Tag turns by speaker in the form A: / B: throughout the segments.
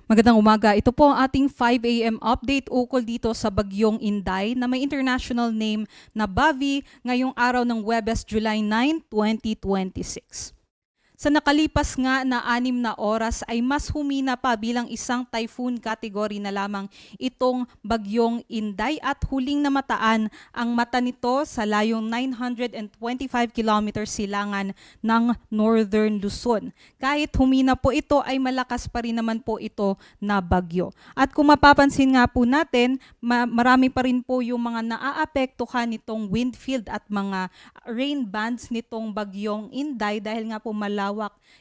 A: Magandang umaga. Ito po ang ating 5 a.m. update ukol dito sa bagyong Inday na may international name na Bavi ngayong araw ng Huwebes, July 9, 2026. Sa nakalipas nga na 6 na oras ay mas humina pa bilang isang typhoon category na lamang itong bagyong Inday at huling namataan ang mata nito sa layong 925 kilometers silangan ng Northern Luzon. Kahit humina po ito ay malakas pa rin naman po ito na bagyo. At kung mapapansin nga po natin, marami pa rin po yung mga naaapektuhan nitong wind field at mga rain bands nitong bagyong Inday dahil nga po malawak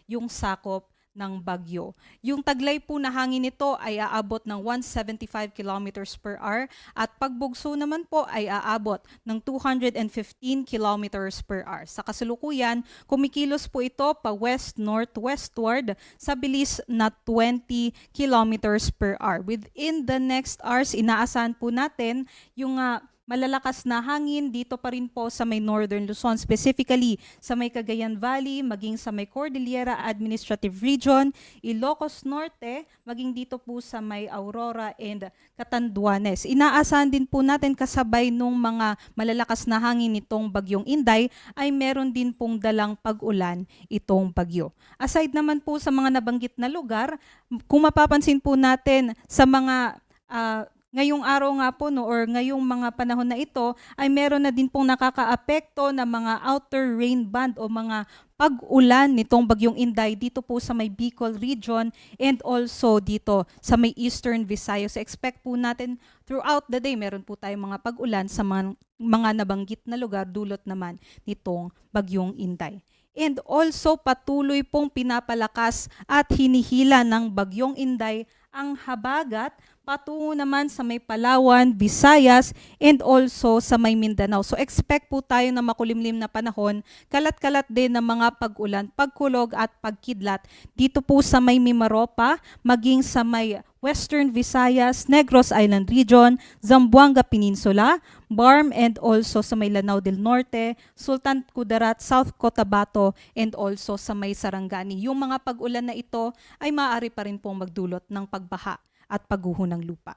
A: yung sakop ng bagyo. Yung taglay po na hangin nito ay aabot ng 175 kilometers per hour at pagbugso naman po ay aabot ng 215 kilometers per hour. Sa kasalukuyan, kumikilos po ito pa west-northwestward sa bilis na 20 kilometers per hour. Within the next hours, inaasahan po natin yung malalakas na hangin dito pa rin po sa may Northern Luzon, specifically sa may Cagayan Valley, maging sa may Cordillera Administrative Region, Ilocos Norte, maging dito po sa may Aurora and Catanduanes. Inaasahan din po natin kasabay nung mga malalakas na hangin nitong bagyong Inday ay meron din pong dalang pag-ulan itong bagyo. Aside naman po sa mga nabanggit na lugar, kung mapapansin po natin sa mga ngayong araw nga po or ngayong mga panahon na ito ay meron na din pong nakakaapekto na mga outer rain band o mga pag-ulan nitong bagyong Inday dito po sa may Bicol region and also dito sa may Eastern Visayas. So expect po natin throughout the day meron po tayong mga pag-ulan sa mga nabanggit na lugar dulot naman nitong bagyong Inday. And also patuloy pong pinapalakas at hinihila ng bagyong Inday ang habagat patungo naman sa may Palawan, Visayas, and also sa may Mindanao. So expect po tayo na makulimlim na panahon, kalat-kalat din ng mga pag-ulan, pagkulog at pagkidlat dito po sa may Mimaropa, maging sa may Western Visayas, Negros Island Region, Zamboanga Peninsula, Barm, and also sa may Lanao del Norte, Sultan Kudarat, South Cotabato, and also sa may Sarangani. Yung mga pag-ulan na ito ay maaari pa rin pong magdulot ng pagbaha at pagguho ng lupa.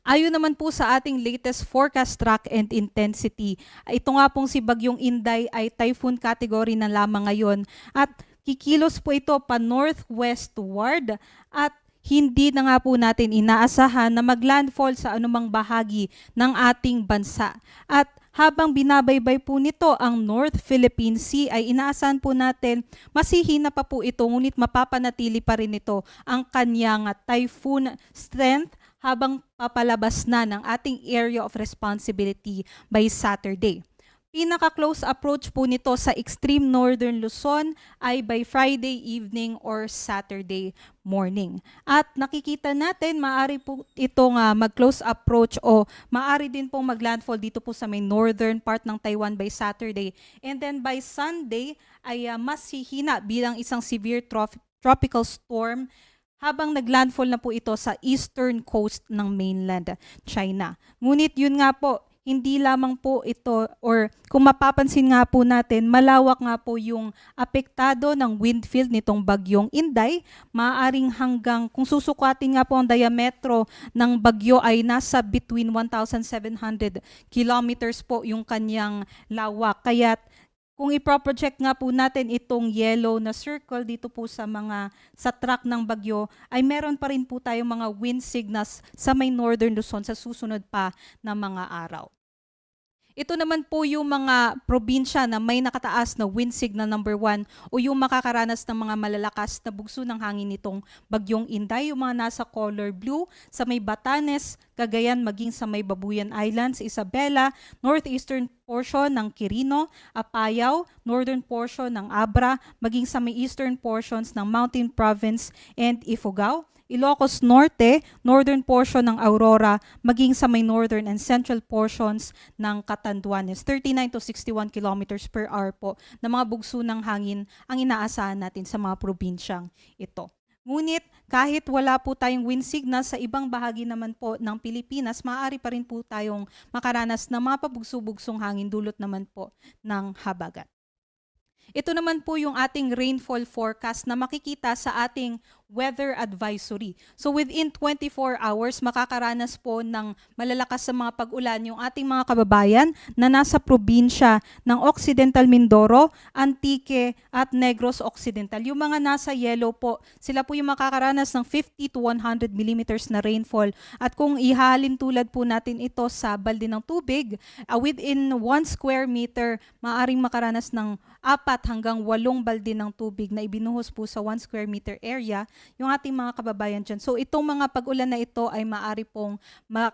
A: Ayon naman po sa ating latest forecast track and intensity, ito nga pong si Bagyong Inday ay typhoon category na lamang ngayon at kikilos po ito pa northwestward at hindi na nga po natin inaasahan na maglandfall sa anumang bahagi ng ating bansa. At habang binabaybay po nito ang North Philippine Sea ay inaasahan po natin masihina pa po ito ngunit mapapanatili pa rin ito ang kanyang typhoon strength habang papalabas na ng ating area of responsibility by Saturday. Pinaka-close approach po nito sa extreme northern Luzon ay by Friday evening or Saturday morning. At nakikita natin, maaari po itong mag-close approach o maaari din pong mag-landfall dito po sa may northern part ng Taiwan by Saturday. And then by Sunday ay mas hihina bilang isang severe tropical storm habang naglandfall na po ito sa eastern coast ng mainland China. Ngunit yun nga po, hindi lamang po ito or kung mapapansin nga po natin, malawak nga po yung apektado ng wind field nitong bagyong Inday. Maaaring hanggang, kung susukatin nga po ang diametro ng bagyo ay nasa between 1,700 kilometers po yung kanyang lawak. Kaya kung iproproject nga po natin itong yellow na circle dito po sa track ng bagyo, ay meron pa rin po tayong mga wind signals sa may northern Luzon sa susunod pa na mga araw. Ito naman po yung mga probinsya na may nakataas na wind signal number 1 o yung makakaranas ng mga malalakas na bugso ng hangin nitong bagyong Inday, yung mga nasa color blue sa may Batanes, Cagayan, maging sa may Babuyan Islands, Isabela, northeastern portion ng Quirino, Apayao, northern portion ng Abra, maging sa may eastern portions ng Mountain Province and Ifugao, Ilocos Norte, northern portion ng Aurora, maging sa may northern and central portions ng Catanduanes. 39 to 61 kilometers per hour po na mga bugso ng hangin ang inaasahan natin sa mga probinsyang ito. Ngunit kahit wala po tayong wind signal sa ibang bahagi naman po ng Pilipinas, maaari pa rin po tayong makaranas ng mga pabugso-bugsong hangin dulot naman po ng habagat. Ito naman po yung ating rainfall forecast na makikita sa ating weather advisory. So within 24 hours, makakaranas po ng malalakas sa mga pag-ulan yung ating mga kababayan na nasa probinsya ng Occidental Mindoro, Antique at Negros Occidental. Yung mga nasa yellow po, sila po yung makakaranas ng 50 to 100 millimeters na rainfall. At kung ihalin tulad po natin ito sa balde ng tubig, within 1 square meter, maaring makaranas ng 4 hanggang 8 balde ng tubig na ibinuhos po sa 1 square meter area yung ating mga kababayan dyan. So itong mga pag-ulan na ito ay maaari pong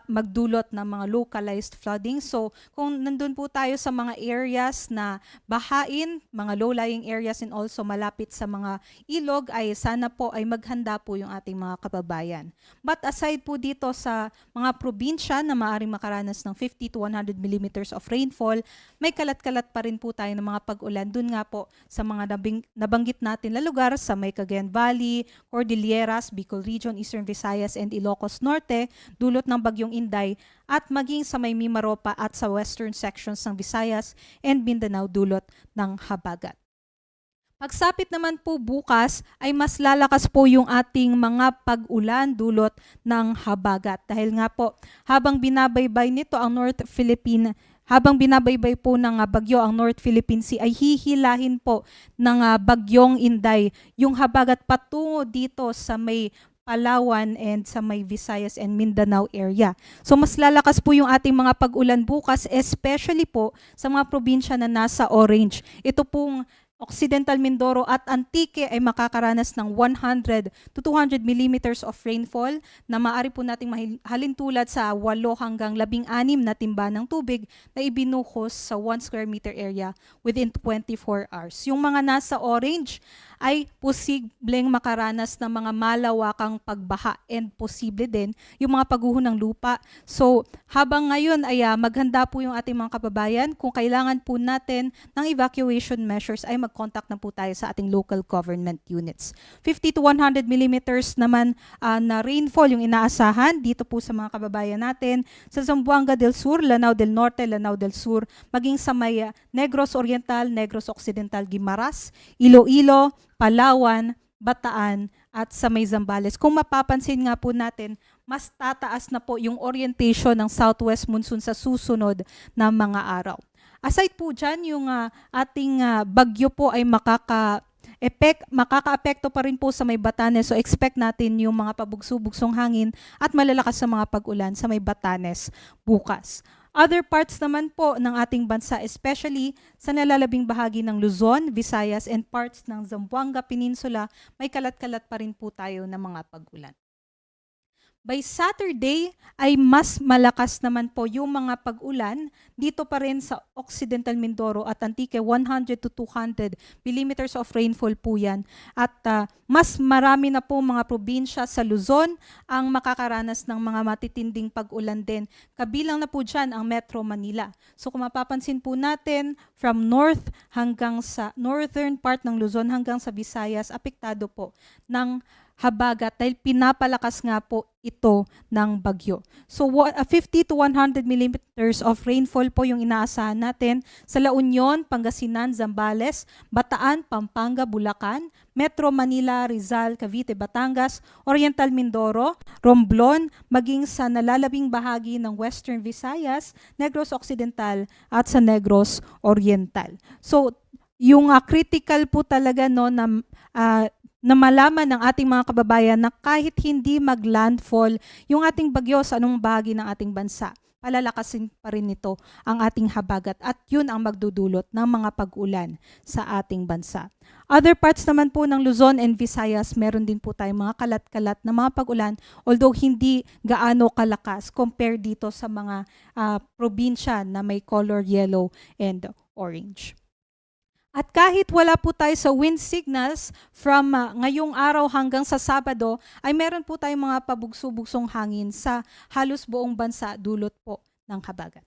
A: magdulot ng mga localized flooding. So kung nandun po tayo sa mga areas na bahain, mga low-lying areas and also malapit sa mga ilog, ay sana po ay maghanda po yung ating mga kababayan. But aside po dito sa mga probinsya na maaaring makaranas ng 50 to 100 millimeters of rainfall, may kalat-kalat pa rin po tayo ng mga pag-ulan. Dun nga po sa mga nabanggit natin na lugar sa may Cagayan Valley, Cordilleras, Bicol Region, Eastern Visayas, and Ilocos Norte, dulot ng Bagyong Inday, at maging sa may Mimaropa at sa western sections ng Visayas and Mindanao, dulot ng habagat. Pagsapit naman po bukas ay mas lalakas po yung ating mga pag-ulan dulot ng habagat. Dahil nga po, habang binabaybay nito ang habang binabaybay po ng bagyo ang North Philippine Sea, ay hihilahin po ng Bagyong Inday yung habagat patungo dito sa may Palawan and sa may Visayas and Mindanao area. So mas lalakas po yung ating mga pag-ulan bukas, especially po sa mga probinsya na nasa orange. Ito pong Occidental Mindoro at Antique ay makakaranas ng 100 to 200 millimeters of rainfall na maaari po nating halintulad sa 8 hanggang 16 na timba ng tubig na ibinuhos sa 1 square meter area within 24 hours. Yung mga nasa orange ay posibleng makaranas ng mga malawakang pagbaha and posible din yung mga pagguho ng lupa. So habang ngayon ay maghanda po yung ating mga kababayan, kung kailangan po natin ng evacuation measures ay mag-contact na po tayo sa ating local government units. 50 to 100 millimeters naman na rainfall yung inaasahan dito po sa mga kababayan natin sa Zamboanga del Sur, Lanao del Norte, Lanao del Sur, maging sa may Negros Oriental, Negros Occidental, Guimaras, Iloilo, Palawan, Bataan, at sa may Zambales. Kung mapapansin nga po natin, mas tataas na po yung orientation ng southwest monsoon sa susunod na mga araw. Aside po dyan, yung ating bagyo po ay makaka-apekto pa rin po sa may Batanes. So expect natin yung mga pabugso-bugsong hangin at malalakas sa mga pag-ulan sa may Batanes bukas. Other parts naman po ng ating bansa, especially sa nalalabing bahagi ng Luzon, Visayas, and parts ng Zamboanga Peninsula, may kalat-kalat pa rin po tayo ng mga pag-ulan. By Saturday ay mas malakas naman po yung mga pag-ulan dito pa rin sa Occidental Mindoro at Antique, 100 to 200 millimeters of rainfall po yan. At mas marami na po mga probinsya sa Luzon ang makakaranas ng mga matitinding pag-ulan din. Kabilang na po dyan ang Metro Manila. So kung mapapansin po natin, from north hanggang sa northern part ng Luzon hanggang sa Visayas, apektado po ng habagat dahil pinapalakas nga po ito ng bagyo. So 50 to 100 millimeters of rainfall po yung inaasahan natin sa La Union, Pangasinan, Zambales, Bataan, Pampanga, Bulacan, Metro Manila, Rizal, Cavite, Batangas, Oriental Mindoro, Romblon, maging sa nalalabing bahagi ng Western Visayas, Negros Occidental at sa Negros Oriental. So yung critical po talaga no na malaman ng ating mga kababayan na kahit hindi mag-landfall yung ating bagyo sa anong bahagi ng ating bansa, palalakasin pa rin nito ang ating habagat at yun ang magdudulot ng mga pag-ulan sa ating bansa. Other parts naman po ng Luzon and Visayas, meron din po tayong mga kalat-kalat na mga pag-ulan, although hindi gaano kalakas compare dito sa mga probinsya na may color yellow and orange. At kahit wala po tayo sa wind signals from ngayong araw hanggang sa Sabado, ay meron po tayong mga pabugso-bugsong hangin sa halos buong bansa dulot po ng habagat.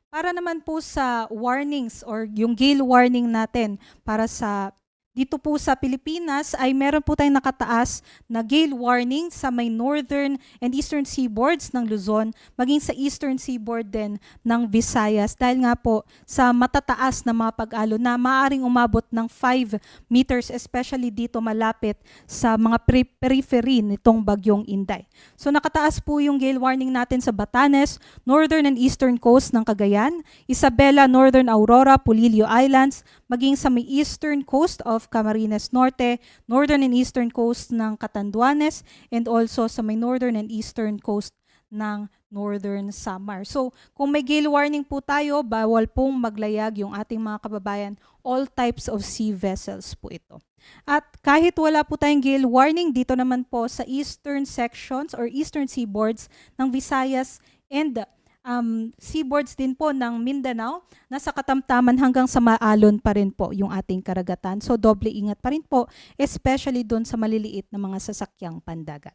A: Para naman po sa warnings or yung gale warning natin para sa Dito po sa Pilipinas ay meron po tayong nakataas na gale warning sa may northern and eastern seaboards ng Luzon, maging sa eastern seaboard din ng Visayas dahil nga po sa matataas na mga pag-alon na maaaring umabot ng 5 meters, especially dito malapit sa mga periphery nitong bagyong Inday. So nakataas po yung gale warning natin sa Batanes, northern and eastern coast ng Cagayan, Isabela, northern Aurora, Pulilio Islands, maging sa may eastern coast of Camarines Norte, northern and eastern coast ng Catanduanes, and also sa may northern and eastern coast ng Northern Samar. So, kung may gale warning po tayo, bawal pong maglayag yung ating mga kababayan. All types of sea vessels po ito. At kahit wala po tayong gale warning, dito naman po sa eastern sections or eastern seaboards ng Visayas and seaboards din po ng Mindanao, nasa katamtaman hanggang sa maalon pa rin po yung ating karagatan. So doble ingat pa rin po, especially doon sa maliliit na mga sasakyang pandagat.